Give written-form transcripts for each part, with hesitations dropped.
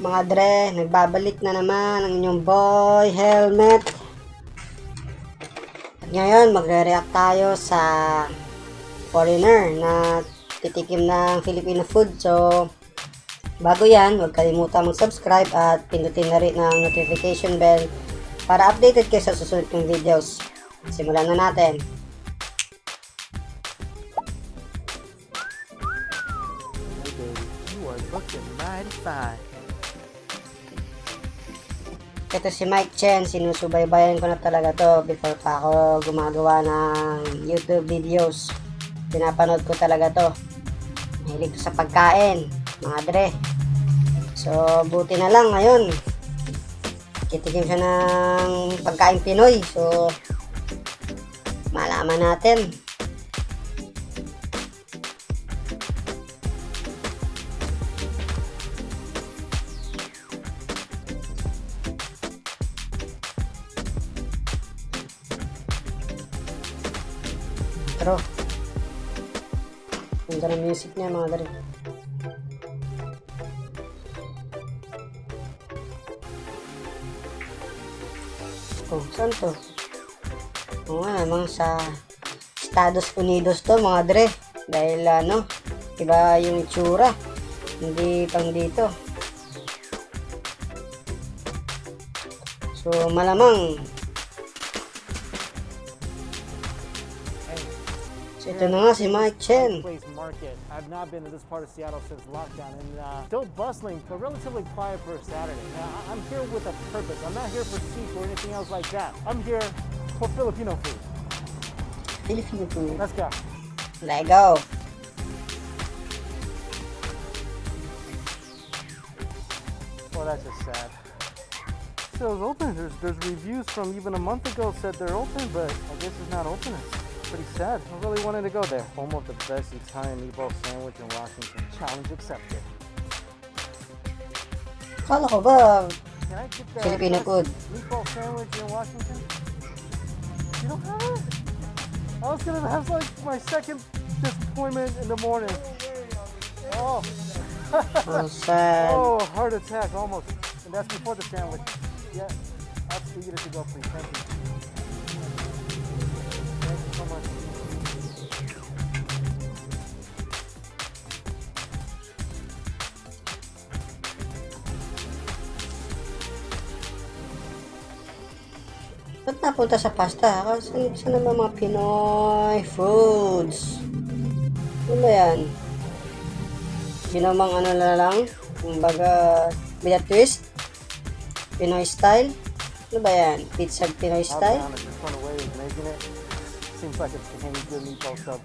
Mga dre, nagbabalik na naman ang inyong boy Helmet. At ngayon, magre-react tayo sa foreigner na titikim ng Filipino food. So, bago yan, huwag kalimutan mag-subscribe at pindutin na rin ang notification bell para updated kayo sa susunod kong videos. Simulan na natin. Ito si Mike Chen, sinusubaybayan ko na talaga to before pa ako gumagawa ng YouTube videos. Pinapanood ko talaga to. Mahilig ko sa pagkain, mga dre. So, buti na lang ngayon. Kitikim siya ng pagkain Pinoy. So, malaman natin. Pero ganda ng music niya, mga dre. Oh, saan to? Oo nga namang sa Estados Unidos to, mga dre. Dahil iba yung itsura, hindi pang dito. So malamang ito na nga si Mike Chen. I've not been to this part of Seattle since lockdown, and still bustling, but relatively quiet for a Saturday. I'm here with a purpose. I'm not here for seek or anything else like that. I'm here for Filipino food. Filipino food. Let's go. Let's go. Well, that's just sad. Still is open. There's reviews from even a month ago said they're open, but I guess it's not open. Pretty sad. I really wanted to go there. Home of the best Italian meatball sandwich in Washington. Challenge accepted. Kala ko ba Can I get the Filipino food? meatball sandwich in Washington? You don't have it? I was gonna have like my second disappointment in the morning. Oh. Oh, sad. Oh, heart attack almost. And that's before the sandwich. Yeah. That's eager to go, please. Thank you. So much. Ba't napunta sa pasta? Kasi saan naman mga Pinoy foods? Ano ba yan? Ginamang ano na lang? Kumbaga, with a twist? Pinoy style? Ano ba yan? Pizza Pinoy style? I'll be honest, there's one way of making it. Seems like it's any good meatball stuff.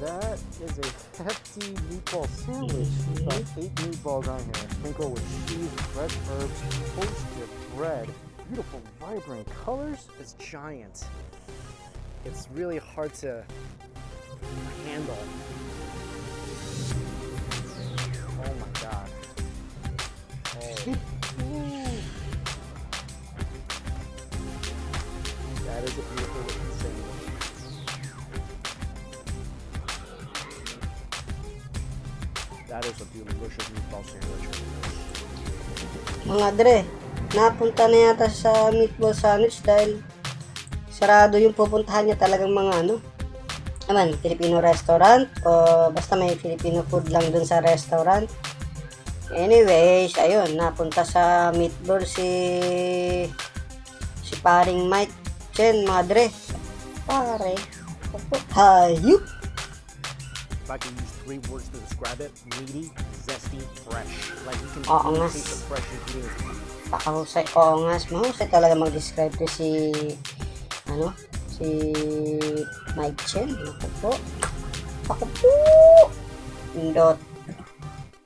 That is a hefty meatball sandwich. About 8 meatballs on here. Sprinkled with cheese, fresh herbs, toasted bread. Beautiful, vibrant colors. It's giant. It's really hard to handle. Oh my god. Oh. That is a beautiful looking sandwich. That is a delicious meatball sandwich. Mga dre, napunta na yata sa meatball sandwich dahil sarado yung pupuntahan niya talagang mga Filipino restaurant o basta may Filipino food lang dun sa restaurant. Anyways, ayun, napunta sa meatball si paring Mike Chen, mga dre. Pare, hayop. If I can use 3 words to describe it, meaty, zesty, fresh. Like you can Oo, taste the fresh ingredients. Pakahusay. Oo nga, mahusay talaga mag-describe to si Mike Chen. Ako po. Indot.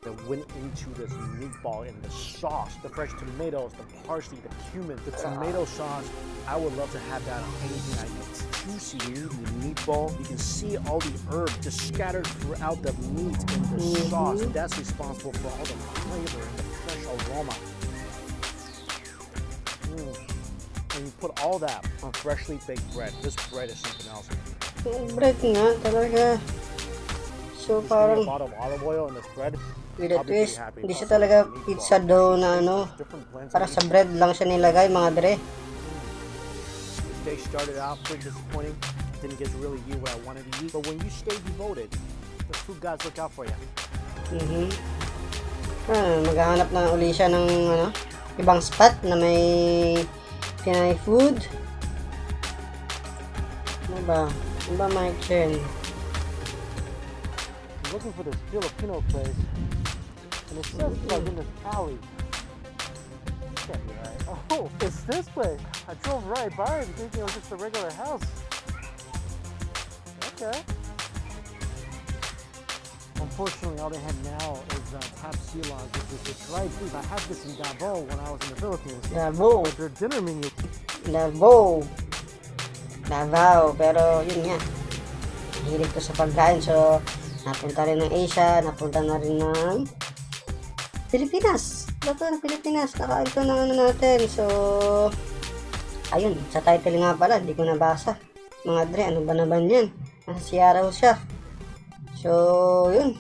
That went into this meatball and the sauce, the fresh tomatoes, the parsley, the cumin, the tomato sauce. I would love to have that on anything I eat. Juicy, meaty meatball. You can see all the herb just scattered throughout the meat and the sauce. That's responsible for all the flavor and the fresh aroma. And you put all that on freshly baked bread. This bread is something else. Bread nga talaga. So Just need parang a lot of olive oil on this bread. with a I'll be pretty twist. happy Hindi about siya talaga the pizza meatball. dough na ano, Different blends of para sa meatball. bread lang siya nilagay mga dre. This day started out pretty disappointing. Didn't get to really eat what I wanted to eat. But when you stay devoted, the food gods look out for you. Maghahanap na uli siya ng ano, ibang spot na may Pinay food. Ano ba? Ano ba Mike Chen? I'm looking for this Filipino place. And it says it's like in this alley. Can't be right. Oh, it's this place. I drove right by it thinking it was just a regular house. Okay. Unfortunately, all they have now is tap sila, which is a dried food. I had this in Davao when I was in the Philippines. Davao. But their dinner menu. Davao. Pero yun nga. Hilig ko sa pagkain. So, napunta rin ng Asia. Napunta na rin ng Pilipinas. Dato ng Pilipinas. Nakain ko ng ano natin. So, ayun. Sa title nga pala. Hindi ko nabasa. Mga dre, ano ba naman yan? Nasa raw siya. So, yun.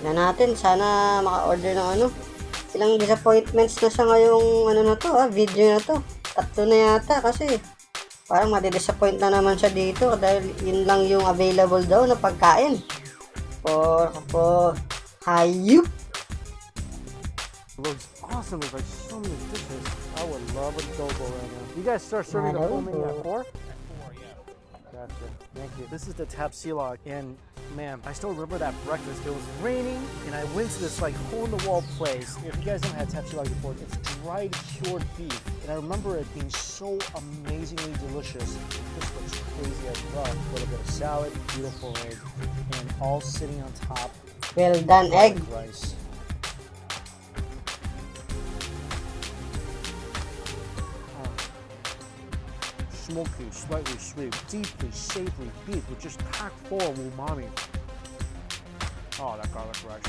Na natin. Sana maka-order ng ano. Ilang disappointments na sa ngayong ano na to, video na to. 3 na yata kasi parang madidisappoint na naman siya dito dahil yun lang yung available daw na pagkain. For hayop. Looks awesome. There's like so many dishes. I would love adobo right now. You guys start serving the full menu at 4? Gotcha. Thank you. This is the tap silog, and man, I still remember that breakfast. It was raining, and I went to this like hole-in-the-wall place. If you guys haven't had tap silog before, it's dried cured beef, and I remember it being so amazingly delicious. This looks crazy as well. A little bit of salad, beautiful egg, and all sitting on top. Well done egg. Rice. Smoky, slightly sweet, deeply savory beef with just packed full of umami. Oh, that garlic rice.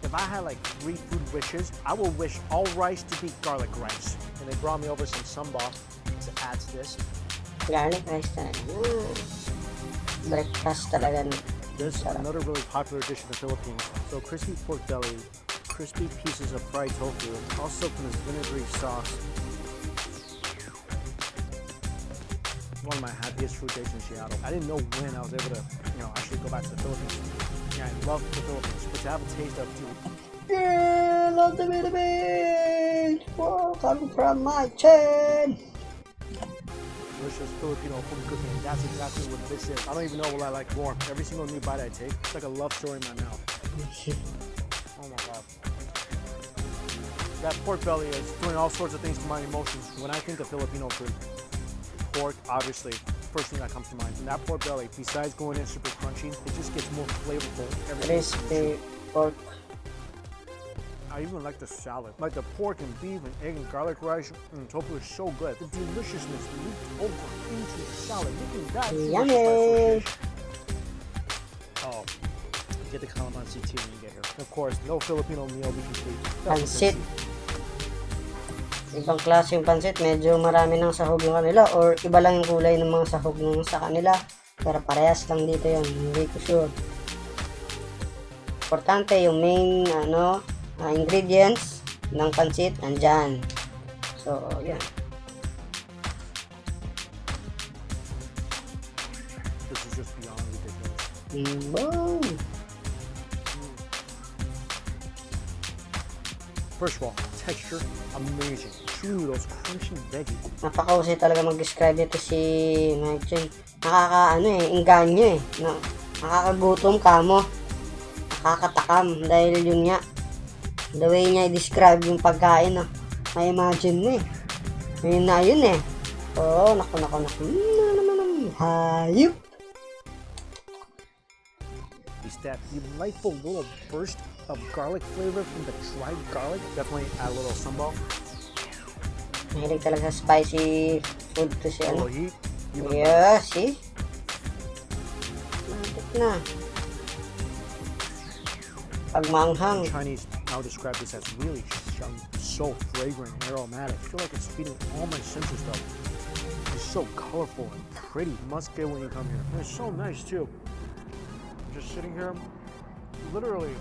If I had like 3 food wishes, I would wish all rice to be garlic rice. And they brought me over some sambal to add to this. Garlic rice talaga. Breakfast talaga. This is another really popular dish in the Philippines. So crispy pork belly, crispy pieces of fried tofu, all soaked in this vinegary sauce. One of my happiest food days in Seattle. I didn't know when I was able to, actually go back to the Philippines. Yeah, I love the Philippines, but to have a taste of too. Yeah, love the Philippines. Wow, coming from my chin. Delicious Filipino home cooking. That's exactly what this is. I don't even know what I like more. Every single new bite I take, it's like a love story in my mouth. Oh my god. That pork belly is doing all sorts of things to my emotions when I think of Filipino food. Pork, obviously, first thing that comes to mind. And that pork belly, besides going in super crunchy, it just gets more flavorful every time. Crispy pork. I even like the salad. Like the pork and beef and egg and garlic rice and tofu is so good. The deliciousness leaked over into the salad. Look at that. Yummy. Oh, get the calamansi too when you get here. Of course, no Filipino meal be complete. Pancit. Ibang klase yung pancit, medyo marami ng sahog yung kanila or iba lang yung kulay ng mga sahog ng sa kanila. Pero parehas lang dito yun, hindi ko sure. Importante yung main ingredients ng pancit nandyan. So, yan. This is just beyond ridiculous. Wow. First of all, texture, amazing. Chew those crunchy veggies. Napakahusay talaga mag-describe dito si Mike Chen. Inganyo nakakagutom ka mo. Nakakatakam dahil yun nga. The way niya i-describe yung pagkain, may imagine mo Yun na yun Oo, naku. Hayop. Is that delightful little burst of garlic flavor from the dried garlic? Definitely add a little sambal. Mahilig talaga sa spicy food to si A little heat. Yeah, see? Mantik na. Pag maanghang. Chinese now describe this as really so fragrant and aromatic. I feel like it's feeding all my senses though. It's so colorful and pretty. You must get when you come here. And it's so nice too. Just sitting here, literally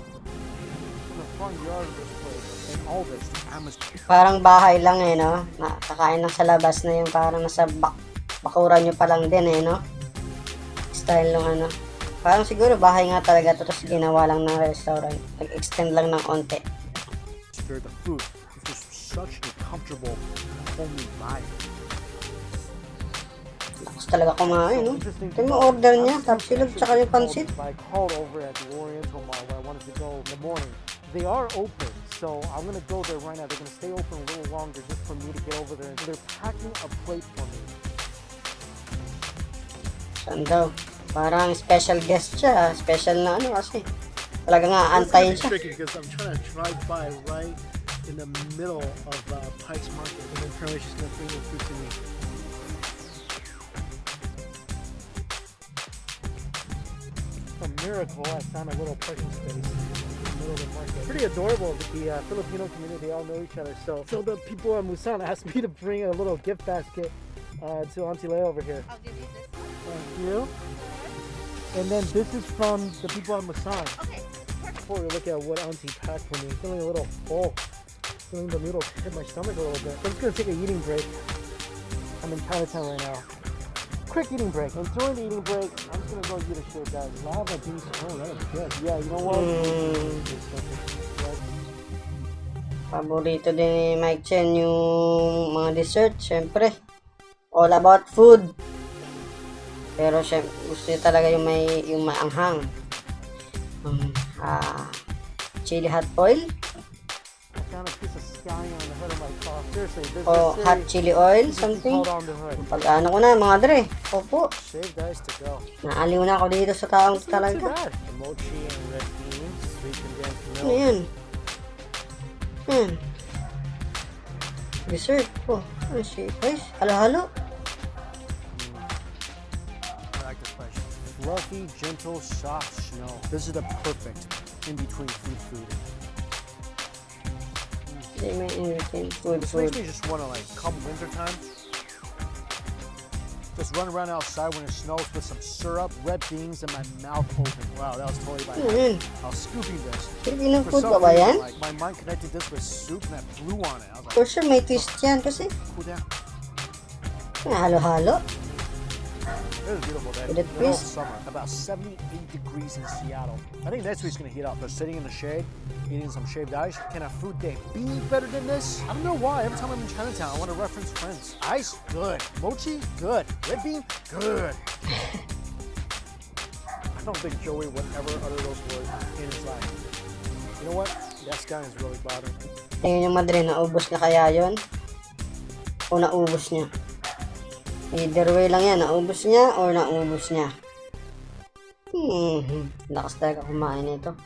front yard of this place, and all this atmosphere. Parang bahay lang eh, no? Nakakain lang sa labas na yung parang nasa bakuran nyo pa lang din eh, no? Style ng ano. Parang siguro bahay nga talaga to, tapos ginawa lang ng restaurant. Nag-extend lang ng onte. The food is just such a comfortable, homey vibe. Lakas talaga kumain, no? Ito yung order niya, tapsilog tsaka yung pansit. I called over at the Oriental Mall where I wanted to go in the morning. They are open, so I'm gonna go there right now. They're gonna stay open a little longer just for me to get over there. And they're packing a plate for me. Saan daw? Parang special guest siya. Special na ano kasi. Talaga nga antayin siya. Tricky because I'm trying to drive by right in the middle of Pike's Market, and then apparently she's gonna bring the food to me. A miracle, I found a little parking space in the middle of the market. Pretty adorable. The Filipino community, they all know each other. So the people at Musan asked me to bring a little gift basket to Auntie Leia over here. I'll give you this one. Thank you. And then this is from the people at Musan. Okay, perfect. Before we look at what Auntie packed for me, feeling a little full. Feeling the noodles hit my stomach a little bit. So I'm just gonna take a eating break. I'm in Chinatown right now. Quick eating break. And during the eating break, I'm just gonna go get a shit, guys. Lava beef. Oh, that is good. Yeah, you know what? Paborito din ni Mike Chen yung mga dessert, syempre. All about food. Pero syempre, gusto niya talaga yung maanghang. Chili hot oil. I found a piece of scallion on the hood of my car. Seriously, this O hot chili oil, something. hold on the hood. Pag ano ko na, mga dre. Opo. Shaved ice to go. Naaliw na ako dito sa taong It's not too talaga. bad. Mochi and red beans, sweet condensed Ano milk. yan? Dessert. Oh, ano si guys? Halo-halo. I like this place. Fluffy, gentle, soft snow. This is the perfect in-between food. Hindi may in-between. Food. This makes me just want to like come wintertime. Just run around outside when it snows with some syrup, red beans, and my mouth open. Wow, that was totally by Ano yun? I was scooping this. Filipino For food some ba reason, yan? like, my mind connected this with soup and I blew on it. I was For like, sure may twist yan kasi cool down. halo-halo. It was a beautiful day. With a The whole twist. summer. About 78 degrees in Seattle. I think next week's gonna heat up. But sitting in the shade, eating some shaved ice. Can a food day be better than this? I don't know why. Every time I'm in Chinatown, I want to reference friends. Ice, good. Mochi, good. Red bean, good. I don't think Joey would ever utter those words in his life. You know what? That guy is really bothering me. Tingin yung madre, naubos na kaya yon? O naubos niya? Either way lang yan, naubos niya or naubos niya. Lakas talaga kumain nito.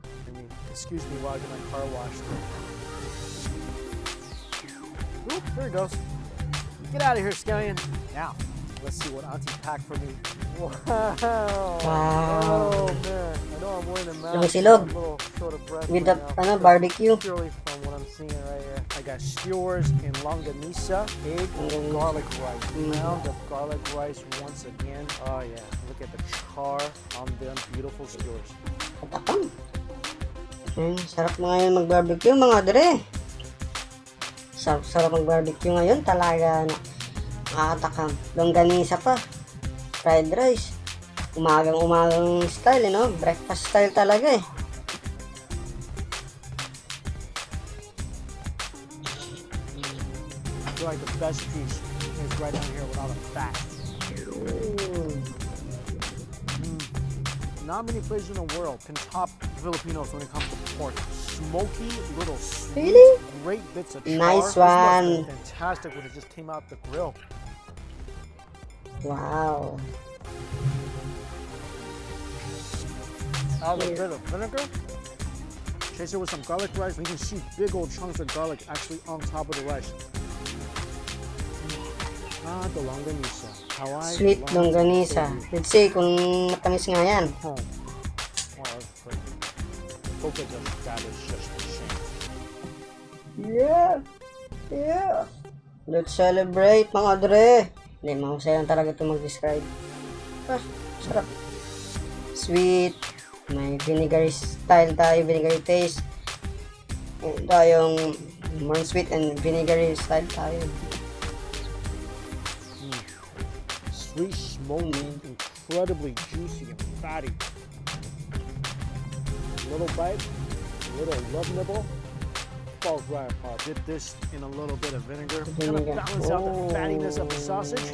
I mean, excuse me while I get my car washed. Oop, there it goes. Get out of here, Scallion. Now, let's see what Auntie packed for me. Wow. Wow. Oh, man. I know I'm wearing a mask. Yung silog. I'm a little short of breath With right the now. barbecue. Purely from what I'm seeing right here. I got skewers and longanisa, egg, and garlic rice. Round of garlic rice once again. Oh, yeah. Look at the char on them beautiful skewers. Katakam. Sarap mga ngayon mag-barbecue mga dre. Sarap mag-barbecue ngayon talaga. Nakakatakam. Longganisa pa. Fried rice. Umagang style, no? Breakfast style talaga eh. I feel like the best piece is right down here without the fat. Not many places in the world can top Filipinos when it comes to pork. Smoky, little sweet, Really? great bits of char. Nice This must have one. been fantastic when it just came out the grill. Wow. Out of a bit of vinegar. Chase it with some garlic rice. You can see big old chunks of garlic actually on top of the rice. Ah, the longanisa. Hawaii Sweet longganisa. Let's say kung matamis nga yan. Oh, wow, that's pretty. Coca that is just insane. Yeah. Yeah. Let's celebrate mga dre. Hindi, mahusay lang talaga ito mag-describe. Sarap. Sweet. May vinegary style tayo, vinegary taste. Tayong more sweet and vinegary style tayo. Sweet, smoky, incredibly juicy and fatty. Little bite, little love nibble, falls right apart. Dip this in a little bit of vinegar, kind of balance out the fattiness of the sausage.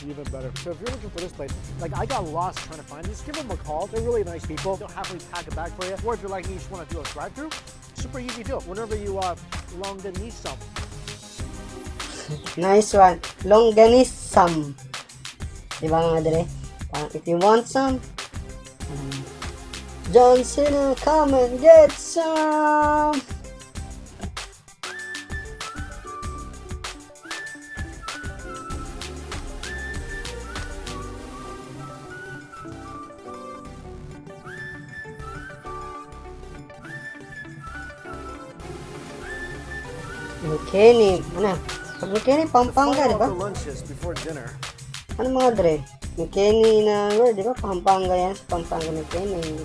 Even better. So if you're looking for this place, like I got lost trying to find this, give them a call. They're really nice people. They'll happily pack it back for you. Or if you're like me, you just want to do a drive-through, super easy too. Whenever you longanisa. Nice one. Longanism. Diba mga dre? If you want some, John Cena, come and get some! McKinney. Ano? Pag McKinney, Pampanga, di ba? Lunches before dinner. Ano mga dre? McKinney na word, di ba? Pampanga yan. Pampanga McKinney.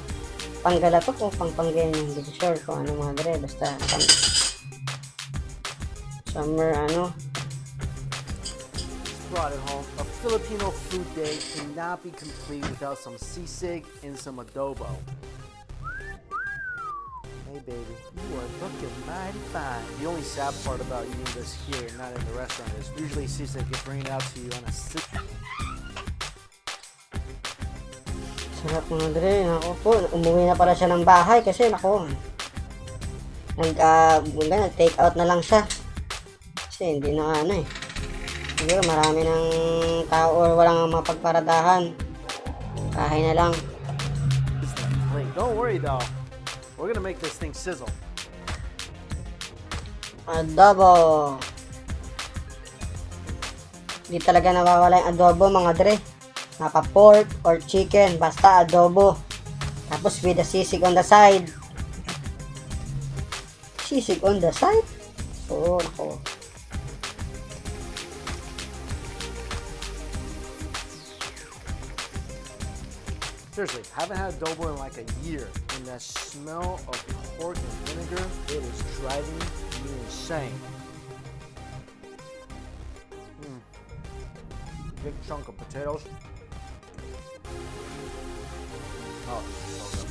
Panggalatok o Pampanga yan. Hindi ko sure kung ano mga dre. Basta summer ano. Brought it home. A Filipino food day cannot be complete without some sisig and some adobo. Hey baby, you are looking mighty fine. The only sad part about eating this here and not in the restaurant is usually sisig get bring it out to you on a stick. Sarap mga dre. Ako po, umuwi na pala siya ng bahay kasi nako. Nag-take out na lang siya. Kasi hindi na ano eh. Siguro marami ng tao or walang mapagparadahan. Kahay na lang. Don't worry though. We're gonna make this thing sizzle. Adobo. Hindi talaga nawawala yung adobo mga dre. Napa pork or chicken, basta adobo. Tapos with the sisig on the side. Sisig on the side? Oo, nako. Seriously, haven't had adobo in like a year, and that smell of pork and vinegar, it is driving me insane. Big chunk of potatoes. Oh,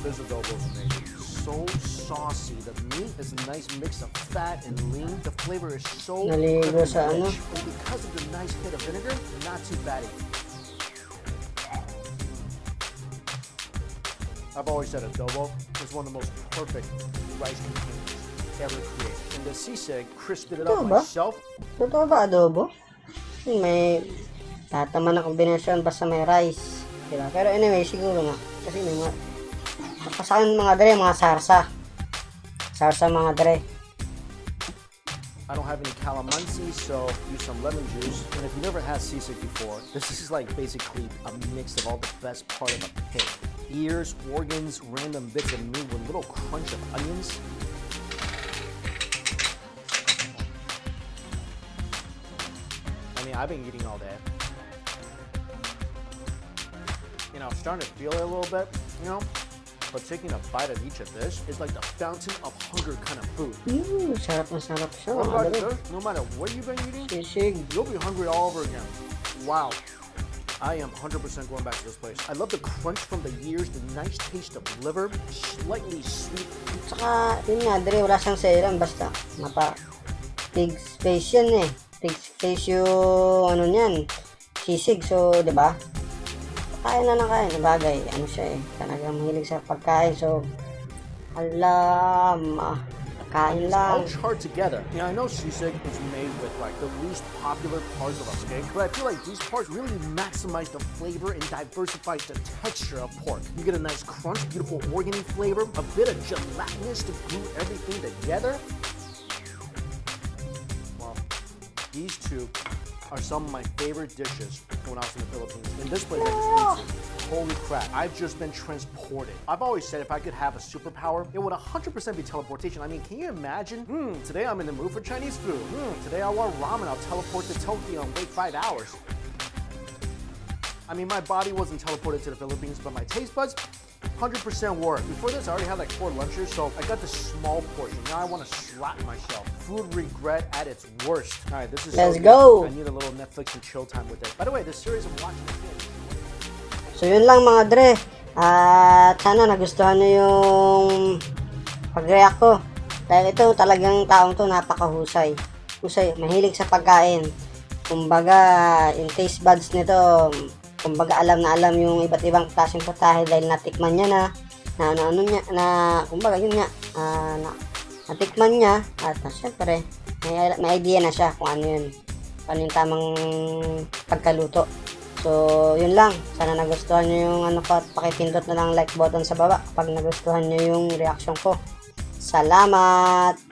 this adobo is amazing. So saucy. The meat is a nice mix of fat and lean. The flavor is so Naligo rich, sa ano? and because of the nice hit of vinegar, not too fatty. I've always said adobo is one of the most perfect rice containers ever created. And the sisig crisped it up Totoo ba? myself. Totoo ba adobo? May tataman na kombinasyon basta may rice. Diba? Pero anyway, siguro nga. Kasi may mga kasakan mga dre, mga sarsa. Sarsa mga dre. I don't have any calamansi, so use some lemon juice. And if you never had sisig before, this is like basically a mix of all the best part of a pig. Ears, organs, random bits of meat with a little crunch of onions. I mean, I've been eating all day. You know, I'm starting to feel it a little bit, you know? But taking a bite of each of this is like the fountain of hunger kind of food. Sarap na sarap siya. What Mga about dre. this? No matter what you've been eating, Sisig. you'll be hungry all over again. Wow. I am 100% going back to this place. I love the crunch from the ears, the nice taste of liver, slightly sweet. Saka, yun nga, dre, wala siyang serum. Basta, mapa pig space yan eh. Pig space yung, ano niyan, sisig. So, di ba? Kain na ng kain. Bagay, ano siya eh. Talagang mahilig sa pagkain. So, alam, kain It's lang. all charred together. Yeah, I know sisig is made with like the least popular parts of a steak, but I feel like these parts really maximize the flavor and diversifies the texture of pork. You get a nice crunch, beautiful organy flavor, a bit of gelatinous to glue everything together. Well, these two are some of my favorite dishes when I was in the Philippines. In this place, I just ate it. Holy crap, I've just been transported. I've always said if I could have a superpower, it would 100% be teleportation. I mean, can you imagine? Today I'm in the mood for Chinese food. Today I want ramen, I'll teleport to Tokyo and wait 5 hours. I mean, my body wasn't teleported to the Philippines, but my taste buds, 100% worth. Before this, I already had like 4 lunches, so I got the small portion. Now I want to slap myself. Food regret at its worst. All right, this is Let's so good. go. I need a little Netflix and chill time with it. By the way, this series I'm watching is good. So yun lang mga dre. At sana nagustuhan nyo yung pag-react ko. Dahil ito talagang taong to napakahusay. Husay, mahilig sa pagkain. Kumbaga, yung taste buds nito, kumbaga alam na alam yung iba't ibang klaseng putahe dahil natikman niya kumbaga yun nga, natikman niya at syempre, may idea na siya kung ano yun. Ano yung tamang pagkaluto. So, yun lang. Sana nagustuhan nyo yung ano ko at pakipindot na lang like button sa baba kapag nagustuhan nyo yung reaction ko. Salamat!